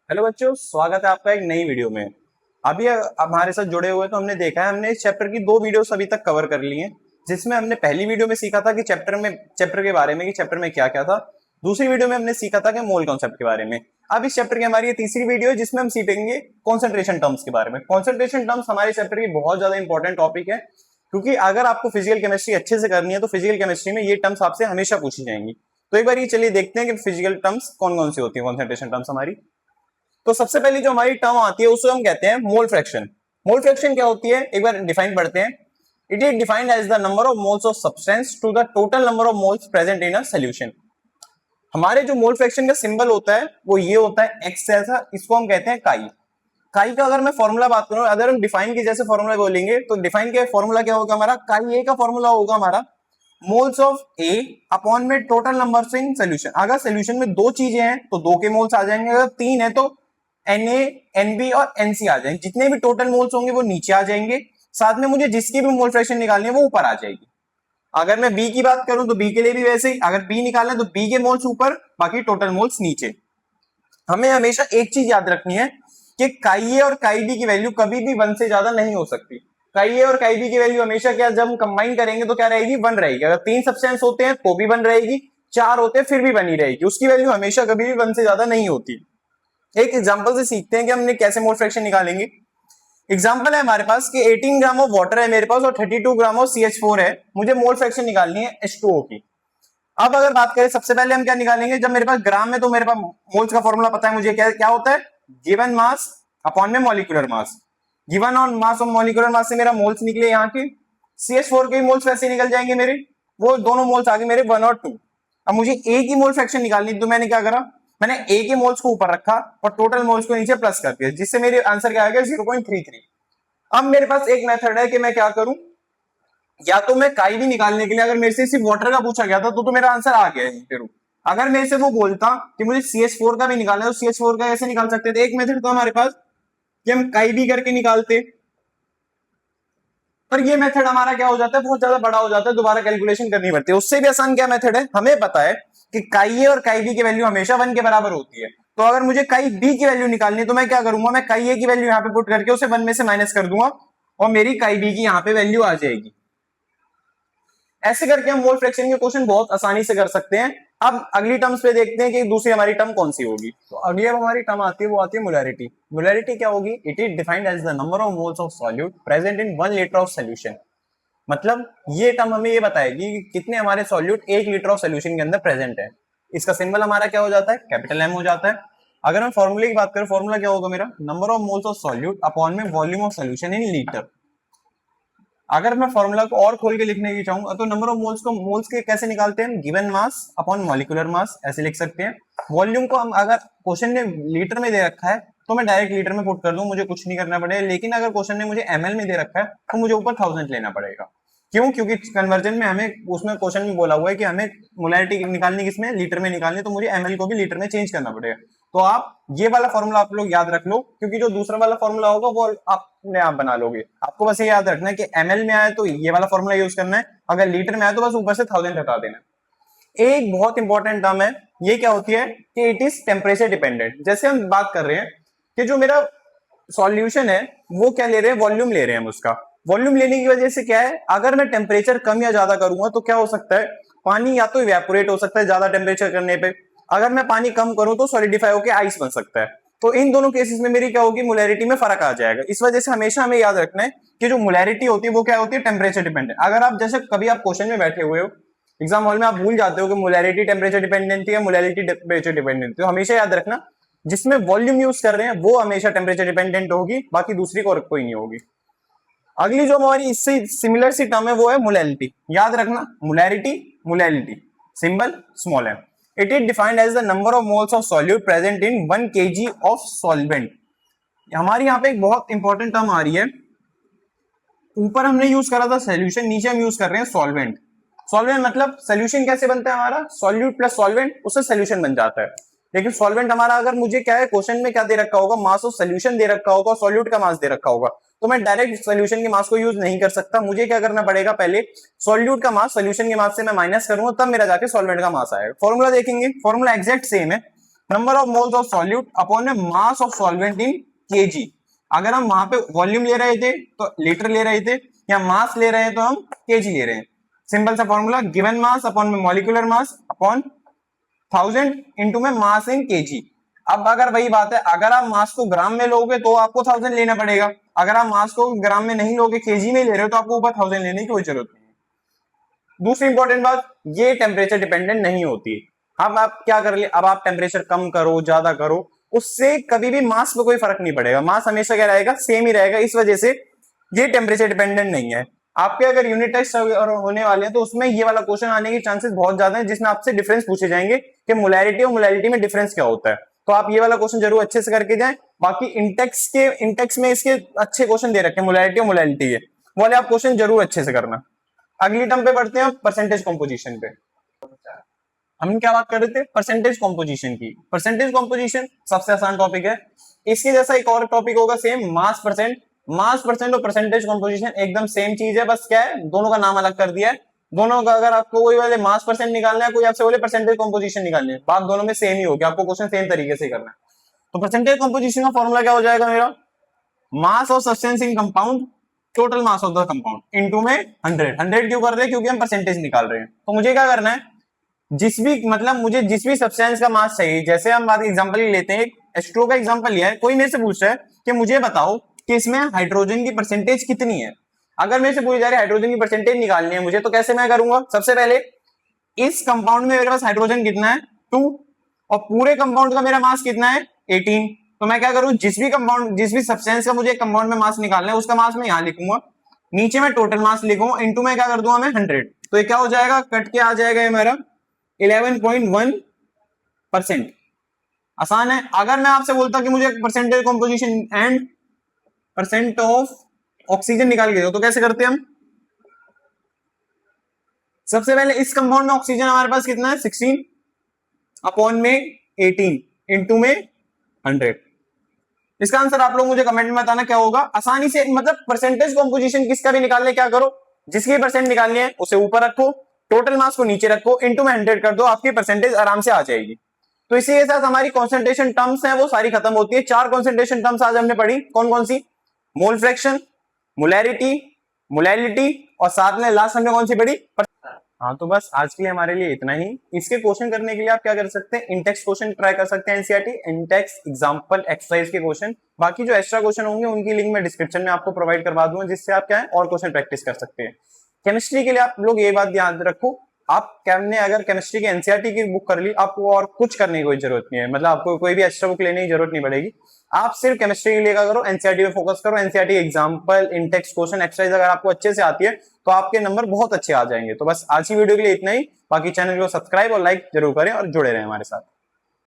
Hello बच्चों, स्वागत है आपका एक नई वीडियो में। अभी हमारे साथ जुड़े हुए तो हमने देखा है, हमने इस चैप्टर की 2 वीडियोस अभी तक कवर कर ली हैं, जिसमें हमने पहली वीडियो में सीखा था कि चैप्टर के बारे में कि चैप्टर में क्या क्या था। दूसरी वीडियो में हमने सीखा था कि मोल कॉन्सेप्ट के बारे में। अब इस चैप्टर की हमारी ये तीसरी वीडियो है, जिसमें हम सीखेंगे कॉन्सेंट्रेशन टर्म्स के बारे में। कॉन्सेंट्रेशन टर्म्स हमारे चैप्टर की बहुत ज्यादा इंपॉर्टेंट टॉपिक है, क्योंकि अगर आपको फिजिकल केमिस्ट्री अच्छे से करनी है तो फिजिकल केमिस्ट्री में ये टर्म्स आपसे हमेशा पूछी जाएंगी। तो एक बार ये चलिए देखते हैं कि फिजिकल टर्म्स कौन कौन सी होती है, कॉन्सेंट्रेशन टर्म्स हमारी। तो सबसे पहली जो हमारी टर्म आती है उसे हम कहते हैं मोल फ्रैक्शन। मोल फ्रैक्शन क्या होती है, एक बार डिफाइन पढ़ते हैं। It is defined as the number of moles of substance to the total number of moles present in a solution. हमारे जो मोल फ्रैक्शन का सिंबल होता है वो ये होता है एक्स जैसा, इसको हम कहते हैं काई। काई का अगर मैं फॉर्मूला बात करूं, अगर हम डिफाइन के जैसे फॉर्मूला बोलेंगे तो डिफाइन के फॉर्मूला क्या होगा हमारा, काई ए का फॉर्मूला होगा हमारा मोल्स ऑफ ए अपॉन में टोटल नंबर इन सोल्यूशन। अगर सोल्यूशन में 2 चीजें हैं तो 2 के मोल्स आ जाएंगे, अगर 3 है तो Na, Nb और Nc आ जाएंगे। जितने भी टोटल मोल्स होंगे वो नीचे आ जाएंगे, साथ में मुझे जिसकी भी मोल फ्रैक्शन निकालनी है वो ऊपर आ जाएगी। अगर मैं बी की बात करूं तो बी के लिए भी वैसे ही, अगर बी निकालना है तो बी के मोल्स ऊपर, बाकी टोटल मोल्स नीचे। हमें हमेशा एक चीज याद रखनी है कि काई ए और काई बी की वैल्यू कभी भी 1 से ज्यादा नहीं हो सकती। काई ए और काई बी की वैल्यू हमेशा क्या, जब हम कंबाइन करेंगे तो क्या रहेगी, 1 रहेगी। अगर 3 सब्सटेंस होते हैं तो भी 1 रहेगी, 4 होते हैं फिर भी बनी रहेगी। उसकी वैल्यू हमेशा कभी भी 1 से ज्यादा नहीं होती। एक एग्जांपल से सीखते हैं कि हमने कैसे मोल फ्रैक्शन निकालेंगे। एग्जांपल है हमारे पास कि 18 ग्राम ऑफ वाटर है मेरे पास और 32 ग्राम ऑफ CH4 है। मुझे मोल फ्रैक्शन निकालनी है H2O की। अब अगर बात करें, सबसे पहले हम क्या निकालेंगे, जब मेरे पास ग्राम में तो मेरे पास मोल्स का फॉर्मूला पता है मुझे, क्या क्या होता है, गिवन मास अपॉन में मॉलिक्यूलर मास। गिवन ऑन मास और मॉलिक्यूलर मास से मेरा मोल्स निकले यहाँ के, CH4 के मोल्स वैसे निकल जाएंगे मेरे, वो दोनों मोल्स आ गए मेरे 1 और 2। अब मुझे ए की मोल फ्रैक्शन निकालनी, तो मैंने क्या करा, मैंने ए के मोल्स को ऊपर रखा और टोटल मोल्स को नीचे प्लस कर दिया, जिससे मेरे आंसर क्या आ गया, 0.33। अब मेरे पास एक मेथड है कि मैं क्या करूं, या तो मैं काई भी निकालने के लिए, अगर मेरे से सिर्फ वाटर का पूछा गया था तो मेरा आंसर आ गया है फिर। अगर मेरे से वो बोलता कि मुझे CH4 का भी निकालना है तो CH4 का कैसे निकाल सकते थे, एक मेथड तो हमारे पास कि हम काई भी करके निकालते, पर ये मेथड हमारा क्या हो जाता है, बहुत ज्यादा बड़ा हो जाता है, दोबारा कैलकुलेशन करनी पड़ती है। उससे भी आसान क्या मेथड है, हमें पता है कि काई ए और काई बी की वैल्यू हमेशा 1 के बराबर होती है। तो अगर मुझे काई बी की वैल्यू निकालनी है तो मैं क्या करूंगा, मैं काई ए की वैल्यू यहाँ पे पुट करके उसे 1 में से माइनस कर दूंगा और मेरी काई बी की यहाँ पे वैल्यू आ जाएगी। ऐसे करके हम मोल फ्रैक्शन के क्वेश्चन बहुत आसानी से कर सकते हैं। अब अगली टर्म्स पे देखते हैं कि दूसरी हमारी टर्म कौन सी होगी। तो अगली अब हमारी टर्म आती है, वो आती है मोलैरिटी। मोलैरिटी क्या होगी, it is defined as the number of moles of solute present in 1 litre of solution. मतलब ये टर्म हमें ये बताएगी कि कितने हमारे सॉल्यूट 1 लीटर ऑफ सोल्यूशन के अंदर प्रेजेंट है। इसका सिंबल हमारा क्या हो जाता है, कैपिटल एम हो जाता है। अगर हम फॉर्मूले की बात करें, फॉर्मूला क्या होगा मेरा, number of moles of solute upon में volume of solution in litre. अगर मैं फॉर्मूला को और खोल के लिखने की चाहूंगा तो नंबर ऑफ मोल्स को मोल्स के कैसे निकालते हैं, given mass upon molecular mass, ऐसे लिख सकते हैं। वॉल्यूम को हम अगर क्वेश्चन ने लीटर में दे रखा है तो मैं डायरेक्ट लीटर में पुट कर दूं, मुझे कुछ नहीं करना पड़ेगा। लेकिन अगर क्वेश्चन ने मुझे ml में दे रखा है तो मुझे ऊपर 1000 लेना पड़ेगा। क्यों, क्योंकि कन्वर्जन में हमें उसमें क्वेश्चन में बोला हुआ है कि हमें मोलैरिटी निकालनी किसमें, लीटर में निकालनी, तो मुझे ml को भी लीटर में चेंज करना पड़ेगा। तो आप ये वाला फॉर्मूला आप लोग याद रख लो, क्योंकि जो दूसरा वाला फॉर्मूला होगा वो अपने आप बना लोगे। आपको बस ये याद रखना है कि ml में आए तो ये वाला फॉर्मूला यूज करना है, अगर लीटर में आए तो बस ऊपर से 1000 हटा देना। एक बहुत इंपॉर्टेंट टर्म है, ये क्या होती है कि इट इज टेम्परेचर डिपेंडेंट। जैसे हम बात कर रहे हैं कि जो मेरा सॉल्यूशन है वो क्या ले रहे हैं, वॉल्यूम ले रहे हैं हम उसका। वॉल्यूम लेने की वजह से क्या है, अगर मैं टेम्परेचर कम या ज्यादा करूंगा तो क्या हो सकता है, पानी या तो इवेपोरेट हो सकता है ज्यादा टेम्परेचर करने पे, अगर मैं पानी कम करूं तो सॉलिडिफाई होकर आइस बन सकता है। तो इन दोनों केसेस में मेरी क्या होगी, मोलैरिटी में फर्क आ जाएगा। इस वजह से हमेशा हमें याद रखना है कि जो मोलैरिटी होती है वो क्या होती है, टेम्परेचर डिपेंडेंट। अगर आप जैसे कभी आप क्वेश्चन में बैठे हुए हो एग्जाम हॉल में, आप भूल जाते हो कि मोलैरिटी टेम्परेचर डिपेंडेंट है, मोलैरिटी टेम्परेचर डिपेंडेंट, तो हमेशा याद रखना जिसमें वॉल्यूम यूज कर रहे हैं वो हमेशा टेम्परेचर डिपेंडेंट होगी, बाकी दूसरी कोई नहीं होगी। अगली जो हमारी इससे सिमिलर सी टर्म है वो है मोलैरिटी। याद रखना, molarity, molarity symbol small m। It is defined as the number of moles of solute present in 1 kg of solvent. हमारी यहाँ पे एक बहुत इंपॉर्टेंट टर्म आ रही है, ऊपर हमने यूज करा था सोल्यूशन, नीचे हम यूज कर रहे हैं सॉल्वेंट। सॉल्वेंट मतलब सोल्यूशन कैसे बनता है हमारा, सॉल्यूट प्लस सॉल्वेंट, उससे सोल्यूशन बन जाता है। लेकिन सॉल्वेंट हमारा, अगर मुझे क्या है, क्वेश्चन में क्या दे रखा होगा, मास ऑफ सोल्यूशन दे रखा होगा, सॉल्यूट का मास दे रखा होगा, तो मैं डायरेक्ट सोल्यूशन के मास को यूज नहीं कर सकता। मुझे क्या करना पड़ेगा, पहले सॉल्यूट का मास सोल्यूशन के मास से मैं माइनस करूंगा, तब मेरा जाके सॉल्वेंट का मास आएगा। फॉर्मूला देखेंगे, फॉर्मूला एग्जैक्ट सेम है। Number of moles of solute upon में mass of solvent in KG. अगर हम वहां पे वॉल्यूम ले रहे थे तो लीटर ले रहे थे, या मास ले रहे हैं तो हम केजी ले रहे हैं। सिंपल सा फॉर्मूला, गिवन मास अपॉन में मॉलिक्यूलर मास अपॉन 1000 इंटू में मास इन केजी। अब अगर वही बात है, अगर आप मास को ग्राम में लोगे तो आपको 1000 लेना पड़ेगा, अगर आप मास को ग्राम में नहीं लोगे, केजी में ले रहे हो, तो आपको ऊपर 1000 लेने की कोई जरूरत नहीं है। दूसरी इंपॉर्टेंट बात, ये टेम्परेचर डिपेंडेंट नहीं होती। अब आप क्या कर लिए, अब आप टेम्परेचर कम करो ज्यादा करो, उससे कभी भी मास पे कोई फर्क नहीं पड़ेगा, मास हमेशा क्या रहेगा, सेम ही रहेगा। इस वजह से ये टेम्परेचर डिपेंडेंट नहीं है। आपके अगर यूनिट टेस्ट होने वाले हैं तो उसमें ये वाला क्वेश्चन आने के चांसेस बहुत ज्यादा है, जिसमें आपसे डिफरेंस पूछे जाएंगे कि मोलैरिटी और मोलैलिटी में डिफरेंस क्या होता है। तो आप ये वाला क्वेश्चन जरूर अच्छे से करके जाएं। बाकी इंटेक्स में इसके अच्छे क्वेश्चन दे रखे हैं मोलैरिटी और मोलैलिटी के, बोले आप क्वेश्चन जरूर अच्छे से करना। अगली टर्म पे बढ़ते हैं, परसेंटेज कॉम्पोजिशन पे। हम क्या बात कर रहे थे, परसेंटेज कॉम्पोजिशन की। परसेंटेज कॉम्पोजिशन सबसे आसान टॉपिक है। इसके जैसा एक और टॉपिक होगा सेम, मास परसेंट। मास परसेंट और परसेंटेज कॉम्पोजिशन एकदम सेम चीज है, बस क्या है, दोनों का नाम अलग कर दिया है। दोनों का अगर आपको कोई वाले मास परसेंट निकालना है, कोई आपसे बोले परसेंटेज कॉम्पोजिशन निकालनी है, बात दोनों में सेम ही होगी, आपको क्वेश्चन सेम तरीके से करना है। तो परसेंटेज कॉम्पोजिशन का फॉर्मूला क्या हो जाएगा मेरा, mass of substance in compound total mass of the compound into में 100 क्यों कर रहे हैं, क्योंकि हम परसेंटेज निकाल रहे हैं। तो मुझे क्या करना है, मुझे जिस भी सब्सटेंस का मास चाहिए, जैसे हम बात एग्जांपल ही लेते हैं, H2O का एग्जांपल लिया है, कोई मेरे से पूछ रहा है कि मुझे बताओ कि इसमें हाइड्रोजन की परसेंटेज कितनी है। अगर मेरे से पूछी जा रही है हाइड्रोजन की परसेंटेज निकालनी है मुझे, तो कैसे मैं करूंगा, सबसे पहले इस कंपाउंड में मेरे पास हाइड्रोजन कितना है 2, और पूरे कंपाउंड का मेरा मास कितना है 18। तो मैं क्या करूं, जिस भी सब्सटेंस का मुझे कंपाउंड में मास निकालना है, उसका मास मैं यहां लिखूंगा, नीचे में टोटल मास लिखूंगा, इंटू में क्या कर दूंगा मैं 100। तो ये क्या हो जाएगा, कट के आ जाएगा ये मेरा 11.1%। आसान है। अगर मैं आपसे बोलता कि मुझे percentage composition and percent of oxygen निकाल के दो, तो कैसे करते हैं हम, सबसे पहले इस कंपाउंड में ऑक्सीजन हमारे पास कितना है 16 अपॉन में 18 इंटू में 100। इसका आंसर आप लोग मुझे कमेंट में बताना क्या होगा। आसानी से, मतलब परसेंटेज कॉम्पोजिशन किसका भी निकालने, क्या करो, जिसकी परसेंट निकालनी है उसे ऊपर रखो, टोटल मास को नीचे रखो, इंटू में 100 कर दो, आपकी परसेंटेज आराम से आ जाएगी। तो इसी के साथ हमारी कॉन्सेंट्रेशन टर्म्स है वो सारी खत्म होती है। 4 कॉन्सेंट्रेशन टर्म्स आज हमने पढ़ी, कौन कौन सी, मोल फ्रैक्शन, मोलैरिटी, मोलैलिटी, और साथ में लास्ट हमने कौन सी पढ़ी। हाँ, तो बस आज के लिए हमारे लिए इतना ही। इसके क्वेश्चन करने के लिए आप क्या कर सकते हैं, इंटेक्स क्वेश्चन ट्राई कर सकते हैं, एनसीईआरटी इंटेक्स एग्जांपल एक्सरसाइज के क्वेश्चन। बाकी जो एक्स्ट्रा क्वेश्चन होंगे उनकी लिंक मैं डिस्क्रिप्शन में आपको प्रोवाइड करवा दूंगा, जिससे आप क्या है और क्वेश्चन प्रैक्टिस कर सकते हैं। केमिस्ट्री के लिए आप लोग ये बात याद रखो, आपने अगर केमिस्ट्री की एनसीईआरटी की बुक कर ली, आपको और कुछ करने की कोई जरूरत नहीं है, मतलब आपको कोई भी एक्स्ट्रा बुक लेने की जरूरत नहीं पड़ेगी। आप सिर्फ केमिस्ट्री के लिए क्या करो, एनसीईआरटी पे फोकस करो। NCERT example, Intex question, exercise अगर आपको अच्छे से आती है तो आपके नंबर बहुत अच्छे आ जाएंगे। तो बस आज की वीडियो के लिए इतना ही। बाकी चैनल को सब्सक्राइब और लाइक जरूर करें और जुड़े रहें हमारे साथ।